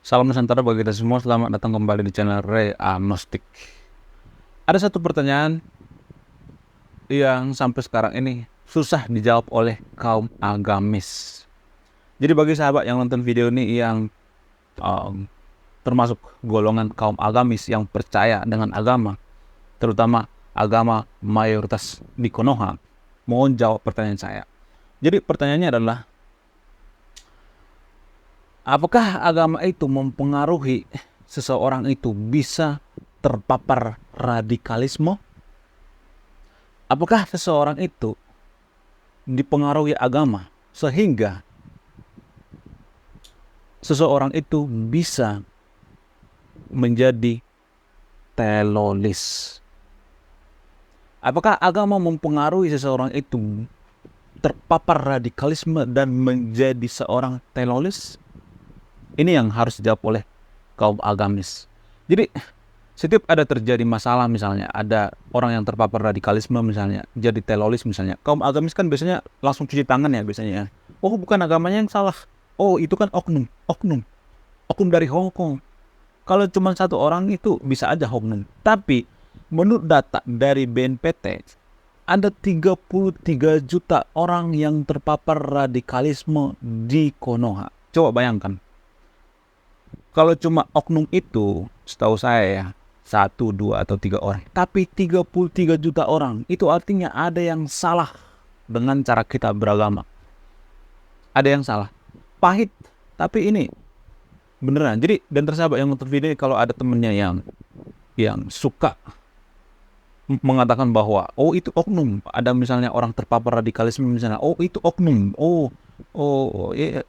Salam Nusantara bagi kita semua, selamat datang kembali di channel Ray Agnostik. Ada satu pertanyaan yang sampai sekarang ini susah dijawab oleh kaum agamis. Jadi bagi sahabat yang nonton video ini yang termasuk golongan kaum agamis yang percaya dengan agama, terutama agama mayoritas di Konoha, mohon jawab pertanyaan saya. Jadi pertanyaannya adalah, apakah agama itu mempengaruhi seseorang itu bisa terpapar radikalisme? Apakah seseorang itu dipengaruhi agama sehingga seseorang itu bisa menjadi teroris? Apakah agama mempengaruhi seseorang itu terpapar radikalisme dan menjadi seorang teroris? Ini yang harus dijawab oleh kaum agamis. Jadi setiap ada terjadi masalah, misalnya ada orang yang terpapar radikalisme misalnya jadi teroris misalnya, kaum agamis kan biasanya langsung cuci tangan ya biasanya. Oh, bukan agamanya yang salah. Oh, itu kan oknum dari Hong Kong. Kalau cuma satu orang itu bisa aja oknum. Tapi menurut data dari BNPT ada 33 juta orang yang terpapar radikalisme di Konoha. Coba bayangkan. Kalau cuma oknum itu, setahu saya ya, 1, 2, atau 3 orang. Tapi 33 juta orang, itu artinya ada yang salah dengan cara kita beragama. Ada yang salah. Pahit, tapi ini beneran. Jadi, dan tersahabat yang nonton video ini, kalau ada temennya yang suka mengatakan bahwa, oh itu oknum. Ada misalnya orang terpapar radikalisme misalnya, oh itu oknum.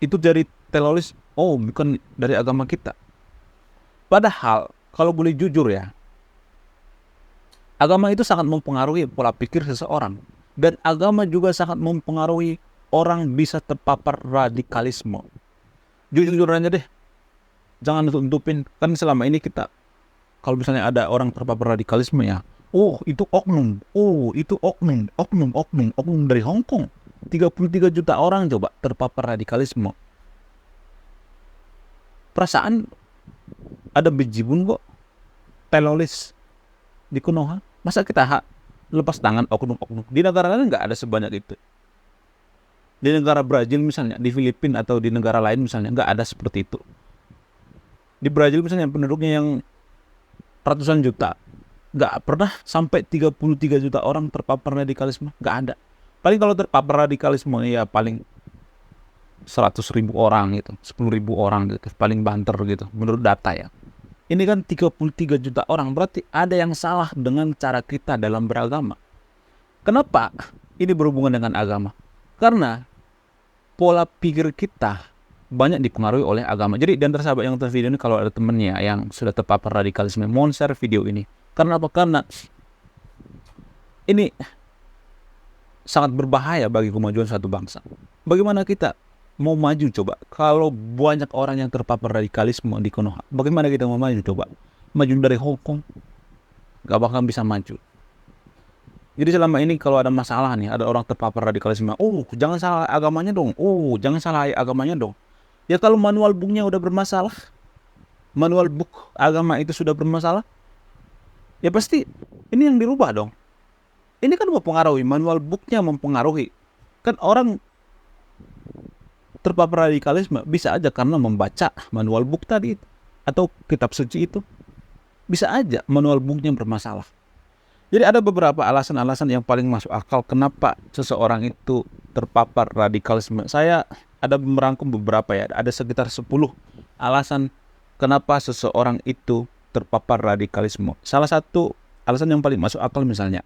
Itu dari teroris. Oh, bukan dari agama kita. Padahal, kalau boleh jujur ya, agama itu sangat mempengaruhi pola pikir seseorang. Dan agama juga sangat mempengaruhi orang bisa terpapar radikalisme. Jujur aja deh, jangan nutup-nutupin. Kan selama ini kita, kalau misalnya ada orang terpapar radikalisme ya, oh itu oknum, oknum dari Hong Kong. 33 juta orang coba terpapar radikalisme. Perasaan ada bejibun kok teroris di Konoha. Masa kita lepas tangan oknum-oknum? Di negara lain nggak ada sebanyak itu. Di negara Brazil misalnya, di Filipina atau di negara lain misalnya, nggak ada seperti itu. Di Brazil misalnya penduduknya yang ratusan juta, nggak pernah sampai 33 juta orang terpapar radikalisme. Nggak ada. Paling kalau terpapar radikalisme ya paling 100.000 orang gitu, 10.000 orang gitu, paling banter gitu, menurut data ya. Ini kan 33 juta orang, berarti ada yang salah dengan cara kita dalam beragama. Kenapa ini berhubungan dengan agama? Karena pola pikir kita banyak dipengaruhi oleh agama. Jadi dan tersahabat yang nonton video ini, kalau ada temennya yang sudah terpapar radikalisme, mohon share video ini. Karena apa? Karena ini sangat berbahaya bagi kemajuan suatu bangsa. Bagaimana kita mau maju coba kalau banyak orang yang terpapar radikalisme di Konoha? Bagaimana kita mau maju coba? Maju dari Hong Kong gak bakal bisa maju. Jadi selama ini kalau ada masalah nih, ada orang terpapar radikalisme, oh jangan salah agamanya dong, oh jangan salah agamanya dong. Ya kalau manual booknya udah bermasalah, manual book agama itu sudah bermasalah, ya pasti ini yang dirubah dong. Ini kan mempengaruhi, manual booknya mempengaruhi. Kan orang terpapar radikalisme bisa aja karena membaca manual book tadi atau kitab suci itu. Bisa aja manual booknya bermasalah. Jadi ada beberapa alasan-alasan yang paling masuk akal kenapa seseorang itu terpapar radikalisme. Saya ada merangkum beberapa ya, ada sekitar 10 alasan kenapa seseorang itu terpapar radikalisme. Salah satu alasan yang paling masuk akal misalnya,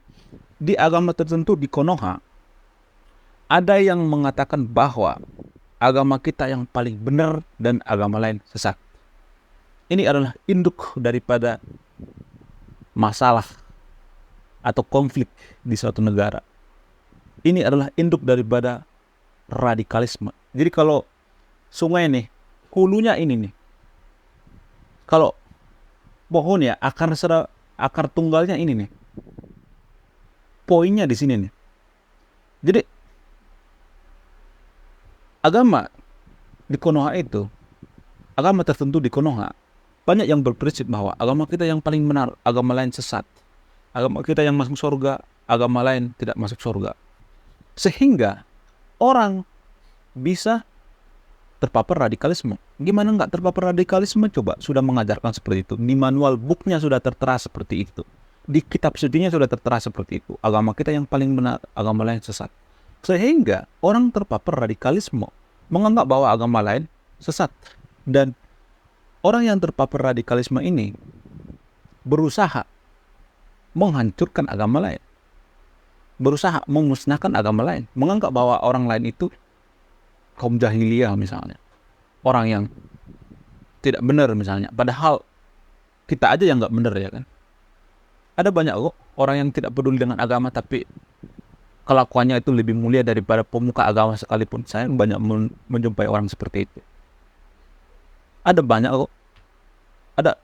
di agama tertentu di Konoha, ada yang mengatakan bahwa agama kita yang paling benar dan agama lain sesat. Ini adalah induk daripada masalah atau konflik di suatu negara. Ini adalah induk daripada radikalisme. Jadi kalau sungai nih, hulunya ini nih. Kalau pohon ya, akar tunggalnya ini nih. Poinnya di sini nih. Jadi agama di Konoha itu agama tertentu di Konoha, banyak yang berprinsip bahwa agama kita yang paling benar, agama lain sesat. Agama kita yang masuk surga, agama lain tidak masuk surga. Sehingga orang bisa terpapar radikalisme. Gimana nggak terpapar radikalisme? Coba, sudah mengajarkan seperti itu. Di manual booknya sudah tertera seperti itu. Di kitab sucinya sudah tertera seperti itu. Agama kita yang paling benar, agama lain sesat. Sehingga orang terpapar radikalisme, menganggap bahwa agama lain sesat. Dan orang yang terpapar radikalisme ini berusaha menghancurkan agama lain. Berusaha memusnahkan agama lain. Menganggap bahwa orang lain itu kaum jahiliyah misalnya. Orang yang tidak benar misalnya. Padahal kita aja yang nggak benar ya kan. Ada banyak kok orang yang tidak peduli dengan agama tapi kelakuannya itu lebih mulia daripada pemuka agama sekalipun. Saya banyak menjumpai orang seperti itu. Ada banyak kok.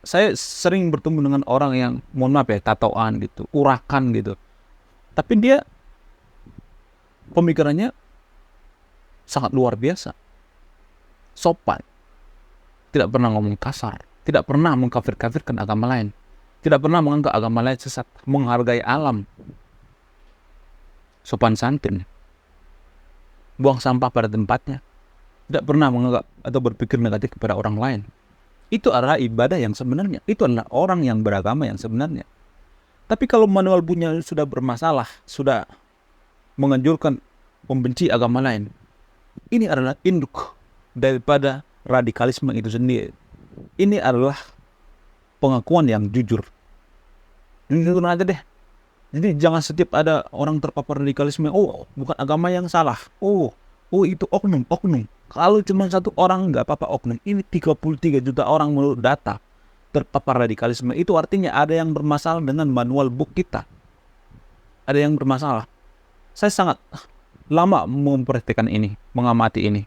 Saya sering bertemu dengan orang yang mohon maaf ya, tatoan gitu, urakan gitu. Tapi dia pemikirannya sangat luar biasa. Sopan. Tidak pernah ngomong kasar. Tidak pernah mengkafir-kafirkan agama lain. Tidak pernah menganggap agama lain sesat. Menghargai alam. Sopan santun. Buang sampah pada tempatnya. Tidak pernah menganggap atau berpikir negatif kepada orang lain. Itu adalah ibadah yang sebenarnya. Itu adalah orang yang beragama yang sebenarnya. Tapi kalau manual punya sudah bermasalah, sudah menganjurkan membenci agama lain, ini adalah induk daripada radikalisme itu sendiri. Ini adalah pengakuan yang jujur. Jujur aja deh. Jadi jangan setiap ada orang terpapar radikalisme, oh bukan agama yang salah. Oh itu oknum. Kalau cuma satu orang nggak apa-apa oknum. Ini 33 juta orang menurut data terpapar radikalisme. Itu artinya ada yang bermasalah dengan manual book kita. Ada yang bermasalah. Saya sangat lama memperhatikan ini, mengamati ini.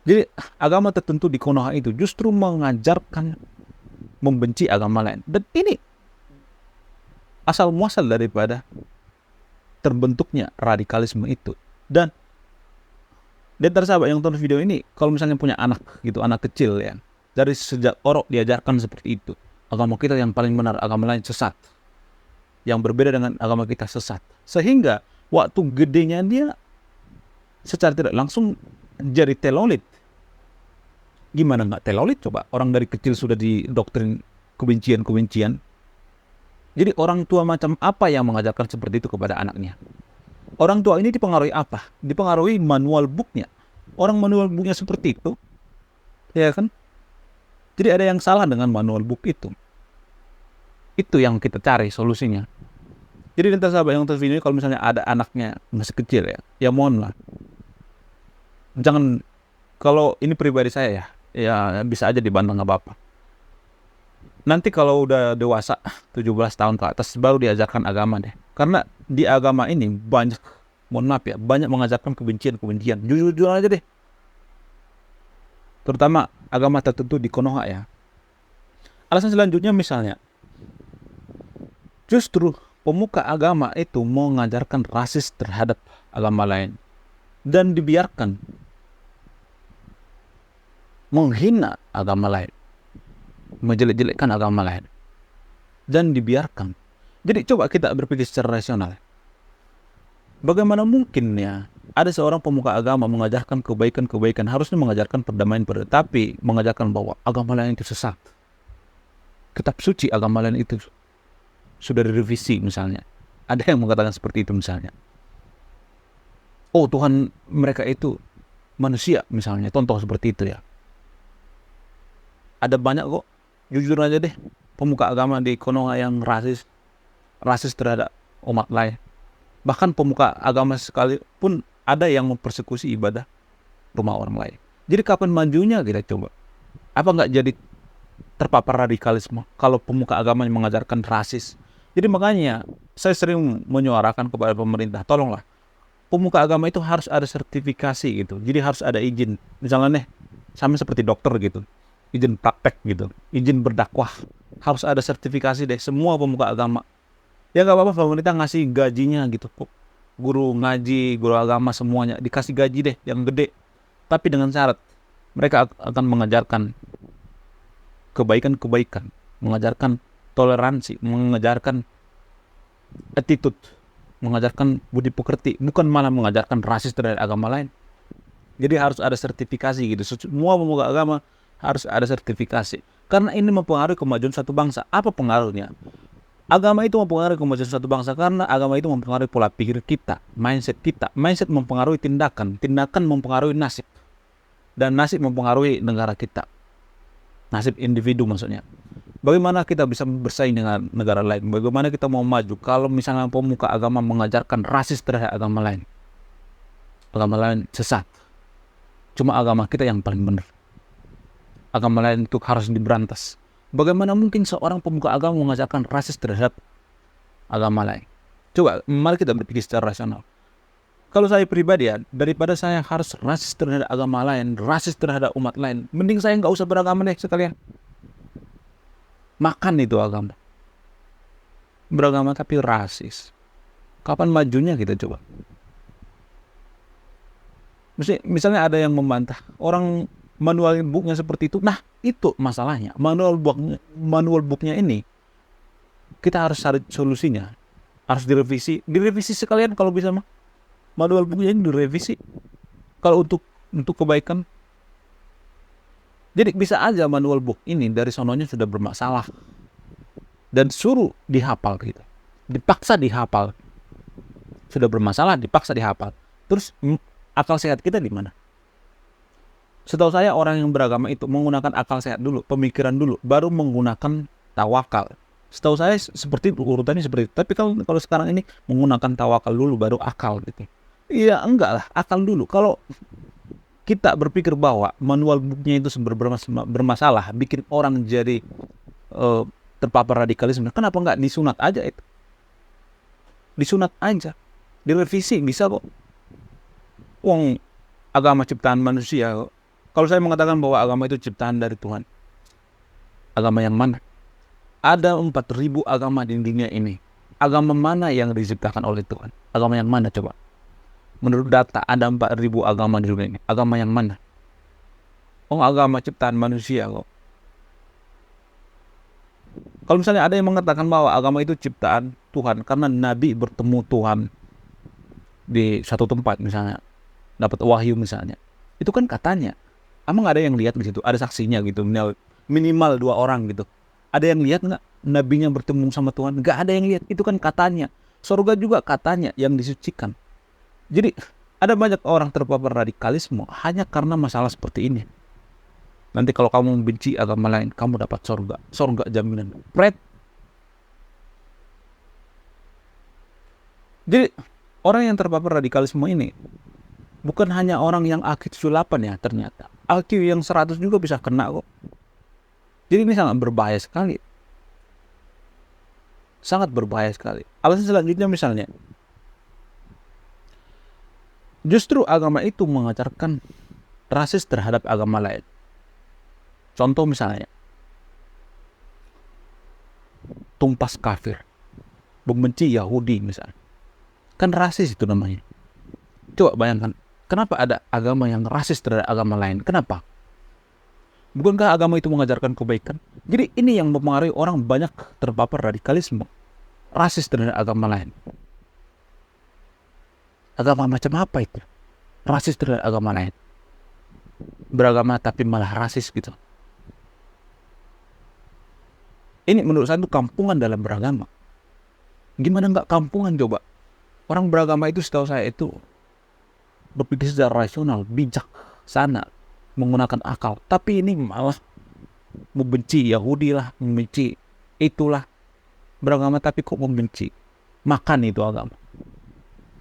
Jadi agama tertentu di Konoha itu justru mengajarkan membenci agama lain. Dan ini asal muasal daripada terbentuknya radikalisme itu. Dan di antara sahabat yang tonton video ini, kalau misalnya punya anak gitu, anak kecil ya, dari sejak orok diajarkan seperti itu. Agama kita yang paling benar, agama lain sesat. Yang berbeda dengan agama kita sesat. Sehingga waktu gedenya dia secara tidak langsung jadi telolit. Gimana nggak telolit coba? Orang dari kecil sudah didoktrin kebencian. Jadi orang tua macam apa yang mengajarkan seperti itu kepada anaknya? Orang tua ini dipengaruhi apa? Dipengaruhi manual booknya. Orang manual booknya seperti itu, ya kan? Jadi ada yang salah dengan manual book itu. Itu yang kita cari solusinya. Jadi nanti sahabat yang tonton video ini, kalau misalnya ada anaknya masih kecil ya mohon lah. Jangan, kalau ini pribadi saya ya bisa aja dibantah nggak apa-apa. Nanti kalau udah dewasa 17 tahun ke atas baru diajarkan agama deh. Karena di agama ini banyak, mohon maaf ya, banyak mengajarkan kebencian. Jujur aja deh. Terutama agama tertentu di Konoha ya. Alasan selanjutnya misalnya, justru pemuka agama itu mau mengajarkan rasis terhadap agama lain. Dan dibiarkan menghina agama lain. Menjelek-jelekkan agama lain. Dan dibiarkan. Jadi coba kita berpikir secara rasional. Bagaimana mungkin ya ada seorang pemuka agama mengajarkan kebaikan, harusnya mengajarkan perdamaian, tapi mengajarkan bahwa agama lain itu sesat. Kitab suci agama lain itu sudah direvisi misalnya. Ada yang mengatakan seperti itu misalnya. Oh Tuhan mereka itu manusia misalnya. Contoh seperti itu ya. Ada banyak kok. Jujur aja deh. Pemuka agama di Konoha yang rasis terhadap umat lain. Bahkan pemuka agama sekalipun ada yang mempersekusi ibadah rumah orang lain. Jadi kapan majunya kita coba? Apa nggak jadi terpapar radikalisme kalau pemuka agama yang mengajarkan rasis? Jadi makanya saya sering menyuarakan kepada pemerintah, tolonglah pemuka agama itu harus ada sertifikasi gitu. Jadi harus ada izin. Misalnya nih, sama seperti dokter gitu, izin praktek gitu, izin berdakwah, harus ada sertifikasi deh semua pemuka agama. Ya nggak apa-apa pemerintah ngasih gajinya gitu, guru ngaji, guru agama semuanya dikasih gaji deh yang gede, tapi dengan syarat Mereka akan mengajarkan kebaikan-kebaikan, mengajarkan toleransi, mengajarkan attitude, mengajarkan budi pekerti, bukan malah mengajarkan rasis terhadap agama lain. Jadi harus ada sertifikasi gitu. Semua pemuka agama harus ada sertifikasi. Karena ini mempengaruhi kemajuan satu bangsa. Apa pengaruhnya? Agama itu mempengaruhi kemajuan satu bangsa karena agama itu mempengaruhi pola pikir kita, mindset kita. Mindset mempengaruhi tindakan, tindakan mempengaruhi nasib. Dan nasib mempengaruhi negara kita. Nasib individu maksudnya. Bagaimana kita bisa bersaing dengan negara lain? Bagaimana kita mau maju kalau misalnya pemuka agama mengajarkan rasis terhadap agama lain? Agama lain sesat. Cuma agama kita yang paling benar. Agama lain itu harus diberantas. Bagaimana mungkin seorang pemuka agama mengajarkan rasis terhadap agama lain? Coba, mari kita berpikir secara rasional. Kalau saya pribadi ya, daripada saya harus rasis terhadap agama lain, rasis terhadap umat lain, mending saya nggak usah beragama deh sekalian. Makan itu agama. Beragama tapi rasis. Kapan majunya kita coba? Misalnya ada yang membantah, orang manual booknya seperti itu. Nah, itu masalahnya. Manual booknya ini, kita harus cari solusinya. Harus direvisi. Direvisi sekalian kalau bisa mah. Manual booknya ini direvisi. Kalau untuk kebaikan. Jadi bisa aja manual book ini dari sononya sudah bermasalah. Dan suruh dihafal gitu. Dipaksa dihafal. Sudah bermasalah, dipaksa dihafal. Terus akal sehat kita di mana? Setahu saya orang yang beragama itu menggunakan akal sehat dulu, pemikiran dulu, baru menggunakan tawakal. Setahu saya seperti itu, urutannya seperti itu. Tapi kalau sekarang ini menggunakan tawakal dulu, baru akal gitu. Iya enggak lah, akal dulu. Kalau kita berpikir bahwa manual booknya itu bermasalah, bikin orang jadi terpapar radikalisme, kenapa enggak disunat aja itu? Disunat aja, direvisi bisa kok. Wong agama ciptaan manusia kok. Kalau saya mengatakan bahwa agama itu ciptaan dari Tuhan, agama yang mana? Ada 4.000 agama di dunia ini. Agama mana yang diciptakan oleh Tuhan? Agama yang mana coba? Menurut data ada 4.000 agama di dunia ini. Agama yang mana? Oh, agama ciptaan manusia kok. Kalau misalnya ada yang mengatakan bahwa agama itu ciptaan Tuhan karena Nabi bertemu Tuhan di satu tempat misalnya, dapat wahyu misalnya, itu kan katanya. Emang ada yang lihat di situ? Ada saksinya gitu, minimal 2 orang gitu. Ada yang lihat nggak nabinya bertemu sama Tuhan? Nggak ada yang lihat. Itu kan katanya. Surga juga katanya yang disucikan. Jadi ada banyak orang terpapar radikalisme hanya karena masalah seperti ini. Nanti kalau kamu membenci agama lain, kamu dapat surga. Surga jaminan. Pret. Jadi orang yang terpapar radikalisme ini bukan hanya orang yang IQ 78 ya ternyata. IQ yang 100 juga bisa kena kok. Jadi ini sangat berbahaya sekali. Sangat berbahaya sekali. Alasan selanjutnya misalnya, justru agama itu mengajarkan rasis terhadap agama lain. Contoh misalnya, tumpas kafir, membenci Yahudi misalnya. Kan rasis itu namanya. Coba bayangkan, kenapa ada agama yang rasis terhadap agama lain? Kenapa? Bukankah agama itu mengajarkan kebaikan? Jadi ini yang mempengaruhi orang banyak terpapar radikalisme, rasis terhadap agama lain. Agama macam apa itu? Rasis terhadap agama lain. Beragama tapi malah rasis gitu. Ini menurut saya itu kampungan dalam beragama. Gimana nggak kampungan coba? Orang beragama itu setahu saya itu berpikir secara rasional, bijak, sana, menggunakan akal. Tapi ini malah membenci Yahudi lah, membenci itulah. Beragama tapi kok membenci. Makan itu agama.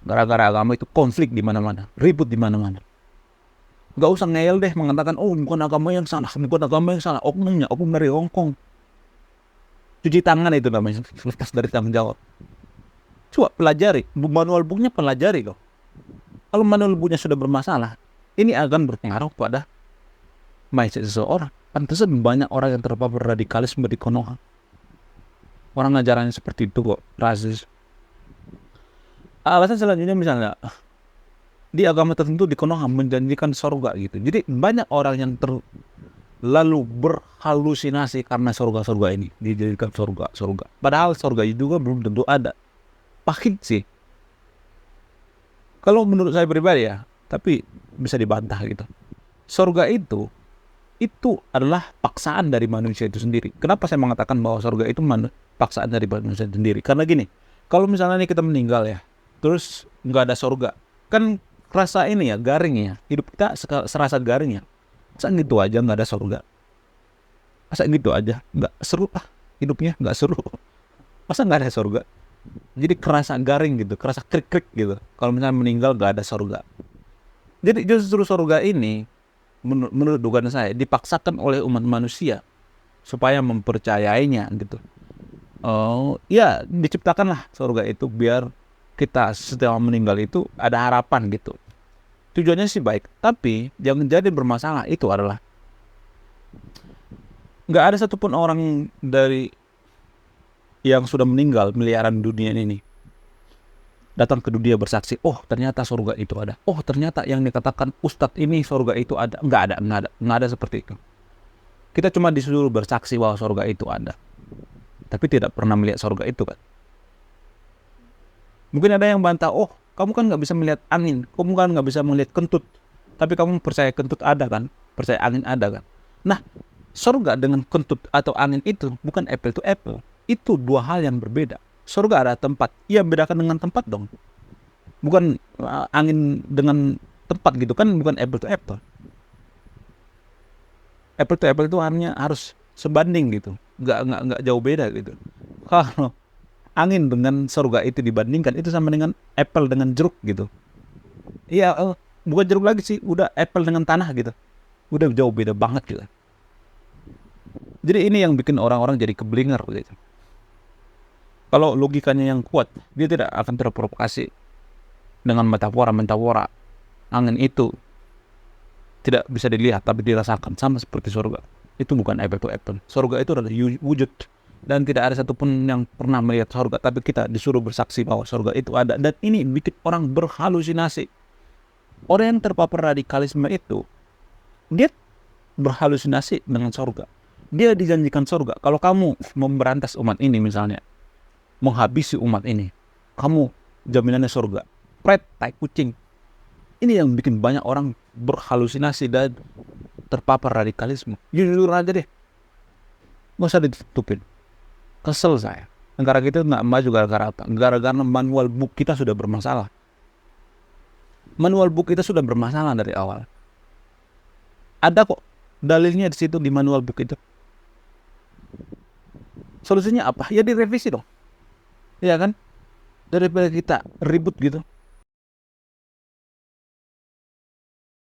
Gara-gara agama itu konflik di mana-mana, ribut di mana-mana. Gak usah ngeyel deh mengatakan, oh bukan agama yang salah, bukan agama yang salah. Oknumnya, oknum dari Hongkong. Cuci tangan itu namanya, lepas dari tanggung jawab. Coba pelajari, manual booknya pelajari loh. Kalau manual booknya sudah bermasalah, ini akan berpengaruh pada mindset seseorang. Pantesan banyak orang yang terpapar radikalisme di Konoha. Orang ngajarannya seperti itu kok, rasis. Alasan selanjutnya misalnya, di agama tertentu di Konoha menjanjikan surga gitu. Jadi banyak orang yang lalu berhalusinasi karena surga-surga ini dijadikan surga. Padahal surga itu juga belum tentu ada. Pahit sih. Kalau menurut saya pribadi ya, tapi bisa dibantah gitu. Surga itu adalah paksaan dari manusia itu sendiri. Kenapa saya mengatakan bahwa surga itu paksaan dari manusia itu sendiri? Karena gini, kalau misalnya nih kita meninggal ya, terus nggak ada surga, kan rasa ini ya, garing ya, hidup kita serasa garing ya. Masa gitu aja nggak ada surga? Masa gitu aja nggak seru hidupnya nggak seru? Masa nggak ada surga? Jadi kerasa garing gitu, kerasa krik-krik gitu. Kalau misalnya meninggal nggak ada surga. Jadi justru surga ini menurut dugaan saya dipaksakan oleh umat manusia supaya mempercayainya gitu. Oh ya, diciptakanlah surga itu biar kita setelah meninggal itu ada harapan gitu. Tujuannya sih baik, tapi yang jadi bermasalah itu adalah nggak ada satupun orang dari yang sudah meninggal miliaran dunia ini datang ke dunia bersaksi, oh ternyata surga itu ada, oh ternyata yang dikatakan ustadz ini surga itu ada. Nggak ada seperti itu. Kita cuma disuruh bersaksi bahwa surga itu ada, tapi tidak pernah melihat surga itu kan. Mungkin ada yang bantah, oh kamu kan nggak bisa melihat angin, kamu kan nggak bisa melihat kentut, tapi kamu percaya kentut ada kan, percaya angin ada kan. Nah, surga dengan kentut atau angin itu bukan apple to apple, itu dua hal yang berbeda. Surga ada tempat, iya bedakan dengan tempat dong. Bukan angin dengan tempat gitu kan, bukan apple to apple. Apple to apple itu hanya harus sebanding gitu, nggak jauh beda gitu. Kalau angin dengan surga itu dibandingkan, itu sama dengan apple dengan jeruk gitu. Iya, bukan jeruk lagi sih, udah apple dengan tanah gitu. Udah jauh beda banget gitu. Jadi ini yang bikin orang-orang jadi keblinger gitu. Kalau logikanya yang kuat, dia tidak akan terprovokasi dengan metafora. Angin itu tidak bisa dilihat tapi dirasakan, sama seperti surga. Itu bukan apple to apple. Surga itu adalah wujud, dan tidak ada satupun yang pernah melihat surga, tapi kita disuruh bersaksi bahwa surga itu ada. Dan ini bikin orang berhalusinasi. Orang yang terpapar radikalisme itu, dia berhalusinasi dengan surga. Dia dijanjikan surga. Kalau kamu memberantas umat ini misalnya, menghabisi umat ini, kamu jaminannya surga. Pret, tai kucing. Ini yang bikin banyak orang berhalusinasi dan terpapar radikalisme. Jujur aja deh, nggak usah ditutupin. Kesel saya. Negara kita nggak maju gara-gara apa? Gara-gara manual book kita sudah bermasalah. Manual book kita sudah bermasalah dari awal. Ada kok dalilnya di situ, di manual book itu. Solusinya apa? Ya direvisi dong. Iya kan? Daripada kita ribut gitu.